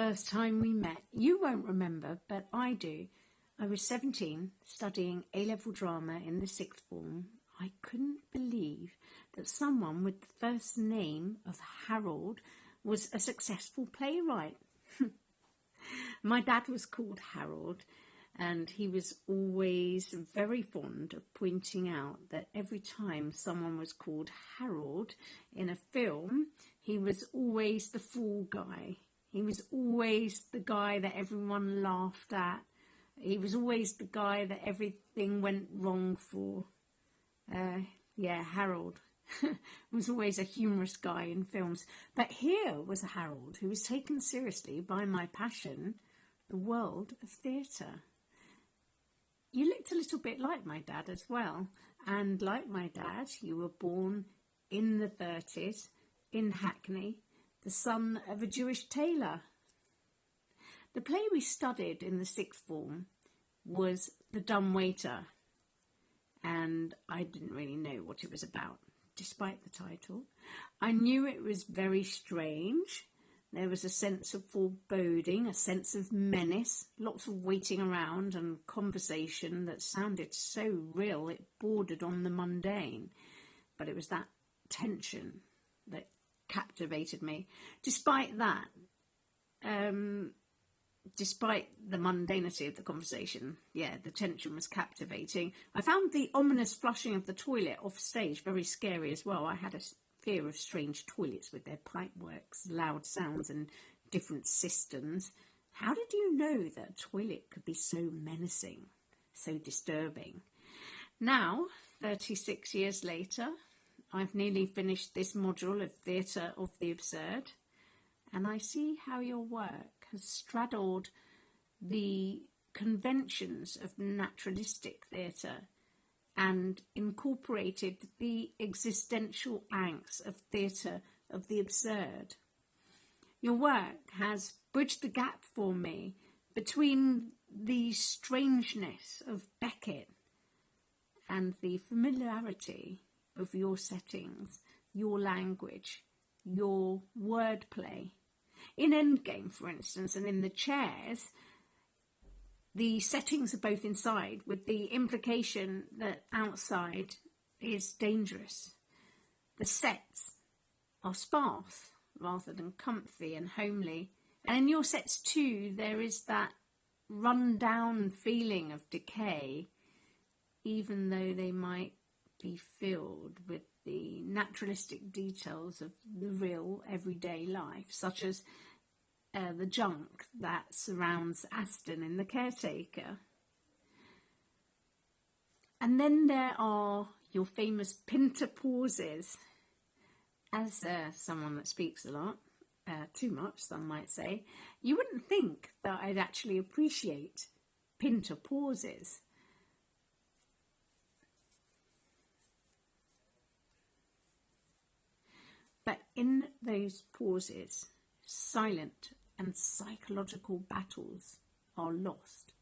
first time we met? You won't remember, but I do. I was 17, studying A-level drama in the sixth form. I couldn't believe that someone with the first name of Harold was a successful playwright. My dad was called Harold, and he was always very fond of pointing out that every time someone was called Harold in a film, he was always the fool guy. He was always the guy that everyone laughed at. He was always the guy that everything went wrong for. Harold was always a humorous guy in films. But here was a Harold who was taken seriously by my passion, the world of theatre. You looked a little bit like my dad as well. And like my dad, you were born in the 30s in Hackney, the son of a Jewish tailor. The play we studied in the sixth form was The Dumb Waiter, and I didn't really know what it was about, despite the title. I knew it was very strange. There was a sense of foreboding, a sense of menace, lots of waiting around and conversation that sounded so real it bordered on the mundane. But it was that tension that captivated me. Despite that, despite the mundanity of the conversation, the tension was captivating. I found the ominous flushing of the toilet off stage very scary as well. I had a fear of strange toilets with their pipeworks, loud sounds and different systems. How did you know that a toilet could be so menacing, so disturbing? Now, 36 years later, I've nearly finished this module of Theatre of the Absurd, and I see how your work has straddled the conventions of naturalistic theatre and incorporated the existential angst of theatre of the absurd. Your work has bridged the gap for me between the strangeness of Beckett and the familiarity of your settings, your language, your wordplay. In Endgame, for instance, and in the chairs, the settings are both inside, with the implication that outside is dangerous. The sets are sparse rather than comfy and homely. And in your sets too, there is that run-down feeling of decay, even though they might be filled with the naturalistic details of the real everyday life, such as the junk that surrounds Aston in The Caretaker. And then there are your famous Pinter pauses. As someone that speaks a lot, too much some might say, you wouldn't think that I'd actually appreciate Pinter pauses. But in those pauses, silent and psychological battles are lost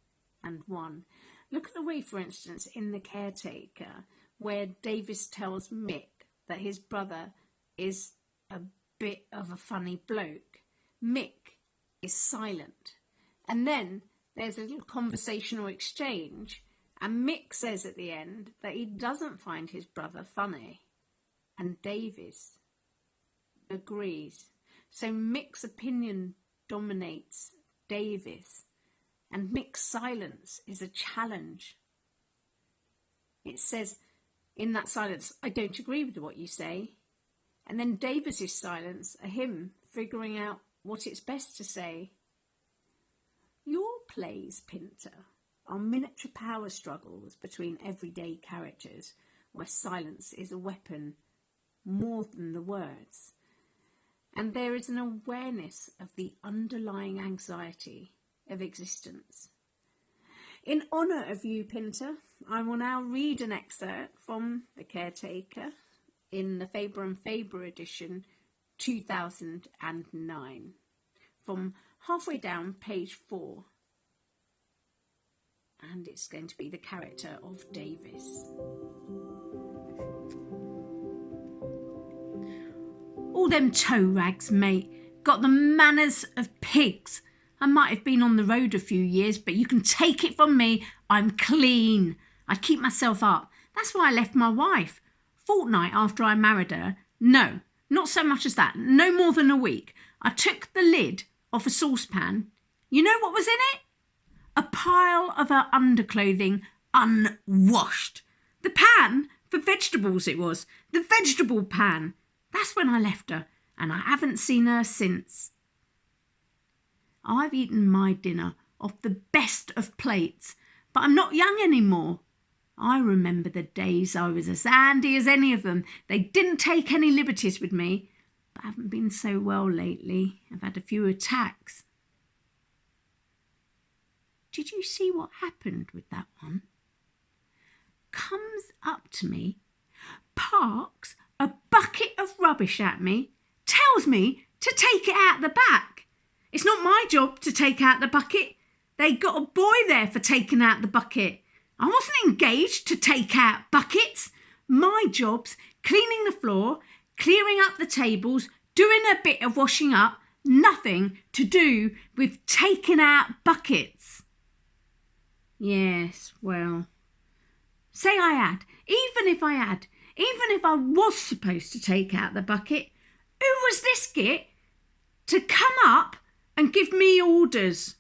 and won. Look at the way, for instance, in The Caretaker, where Davis tells Mick that his brother is a bit of a funny bloke. Mick is silent. And then there's a little conversational exchange, and Mick says at the end that he doesn't find his brother funny. And Davis agrees. So Mick's opinion dominates Davis, and Mick's silence is a challenge. It says in that silence, I don't agree with what you say. And then Davis's silence, him figuring out what it's best to say. Your plays, Pinter, are miniature power struggles between everyday characters where silence is a weapon more than the words. And there is an awareness of the underlying anxiety of existence. In honour of you, Pinter, I will now read an excerpt from The Caretaker in the Faber and Faber edition 2009, from halfway down page 4. And it's going to be the character of Davis. All them toe rags, mate, got the manners of pigs. I might have been on the road a few years, but you can take it from me, I'm clean. I keep myself up. That's why I left my wife. Fortnight after I married her. No, not so much as that. No more than a week. I took the lid off a saucepan. You know what was in it? A pile of her underclothing, unwashed. The pan for vegetables it was. The vegetable pan. That's when I left her, and I haven't seen her since. I've eaten my dinner off the best of plates, but I'm not young anymore. I remember the days I was as handy as any of them. They didn't take any liberties with me, but I haven't been so well lately. I've had a few attacks. Did you see what happened with that one? Comes up to me, parks a bucket of rubbish at me, tells me to take it out the back. It's not my job to take out the bucket. They got a boy there for taking out the bucket. I wasn't engaged to take out buckets. My job's cleaning the floor, clearing up the tables, doing a bit of washing up, nothing to do with taking out buckets. Yes, well, say I had, even if I was supposed to take out the bucket, who was this git to come up and give me orders?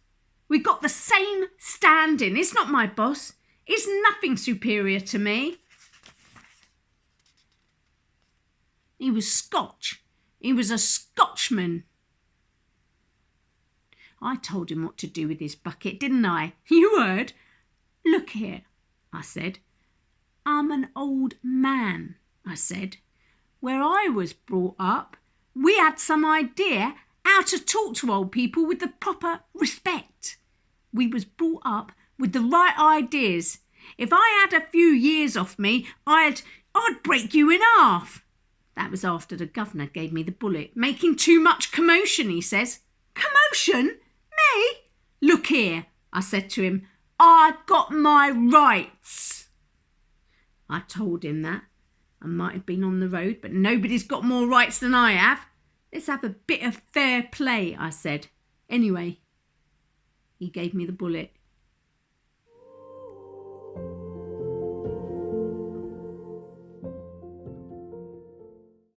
We got the same standing. It's not my boss. It's nothing superior to me. He was Scotch. He was a Scotchman. I told him what to do with his bucket, didn't I? You heard. Look here, I said. I'm an old man, I said. Where I was brought up, we had some idea how to talk to old people with the proper respect. We was brought up with the right ideas. If I had a few years off me, I'd break you in half. That was after the governor gave me the bullet. Making too much commotion, he says. Commotion? Me? Look here, I said to him. I got my rights. I told him that. I might have been on the road, but nobody's got more rights than I have. Let's have a bit of fair play, I said. Anyway, he gave me the bullet.